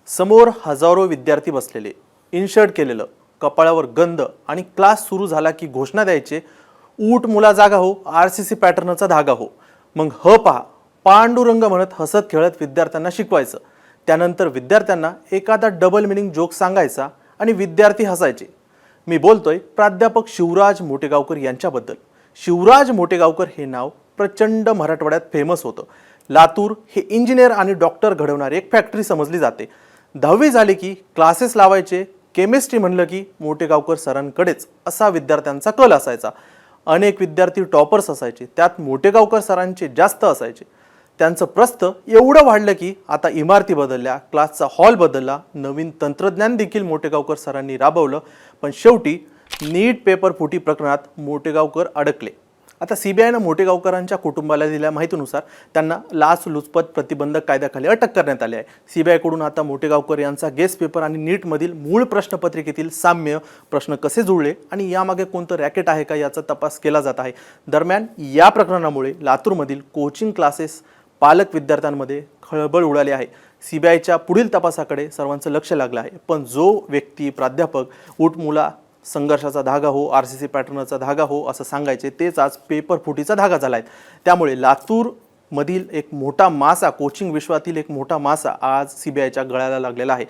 समोर हजारो विद्यार्थी बसलेले, इनशर्ट केलेलं, कपाळावर गंध आणि क्लास सुरू झाला की घोषणा द्यायचे, ऊट मुला जागा हो, आरसीसी पॅटर्नचा धागा हो. मग पहा, पांडुरंग म्हणत हसत खेळत विद्यार्थ्यांना शिकवायचं. त्यानंतर विद्यार्थ्यांना एखादा डबल मिनिंग जोक सांगायचा आणि विद्यार्थी हसायचे. मी बोलतोय प्राध्यापक शिवराज मोटेगावकर यांच्याबद्दल. शिवराज मोटेगावकर हे नाव प्रचंड मराठवाड्यात फेमस होतं. लातूर हे इंजिनियर आणि डॉक्टर घडवणारी एक फॅक्टरी समजली जाते. 10वी झाली की क्लासेस लावायचे. केमिस्ट्री म्हणलं की मोटेगावकर सरांकडेच असा विद्यार्थ्यांचा कल असायचा. अनेक विद्यार्थी टॉपर्स असायचे, त्यात मोटेगावकर सरांचे जास्त असायचे. त्यांचं प्रस्थ एवढं वाढलं की आता इमारती बदलल्या, क्लासचा हॉल बदलला, नवीन तंत्रज्ञान देखील मोटेगावकर सरांनी राबवलं. पण शेवटी नीट पेपर फुटी प्रकरणात मोटेगावकर अडकले. आता सीबीआयनं मोटेगावकरांच्या कुटुंबाला दिलेल्या माहितीनुसार त्यांना लाचलुचपत प्रतिबंधक कायद्याखाली अटक करण्यात आली आहे. सीबीआयकडून आता मोटेगावकर यांचा गेस्ट पेपर आणि नीटमधील मूळ प्रश्नपत्रिकेतील साम्य, प्रश्न कसे जुळले आणि यामागे कोणतं रॅकेट आहे का याचा तपास केला जात आहे. दरम्यान या प्रकरणामुळे लातूरमधील कोचिंग क्लासेस पालक विद्यार्थ्यांमध्ये खळबळ उडाली आहे. सीबीआयच्या पुढील तपासाकडे सर्वांचं लक्ष लागलं आहे. पण जो व्यक्ती प्राध्यापक उठमुला संघर्षाचा धागा हो, आरसीसी पॅटर्नचा धागा हो असं सांगायचे, तेच आज पेपर फुटीचा धागा झाला आहे. त्यामुळे लातूरमधील एक मोठा मासा, कोचिंग विश्वातील एक मोठा मासा आज सीबीआयच्या गळ्याला लागलेला आहे.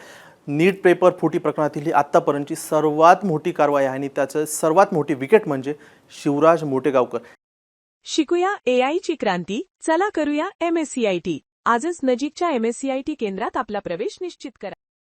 नीट पेपर फुटी प्रकरणातील ही आत्तापर्यंतची सर्वात मोठी कारवाई आहे आणि त्याचं सर्वात मोठी विकेट म्हणजे शिवराज मोटेगावकर. शिकूया AI ची क्रांती. चला करूया MSCIT. आजच नजीकच्या MSCIT केंद्रात आपला प्रवेश निश्चित करा.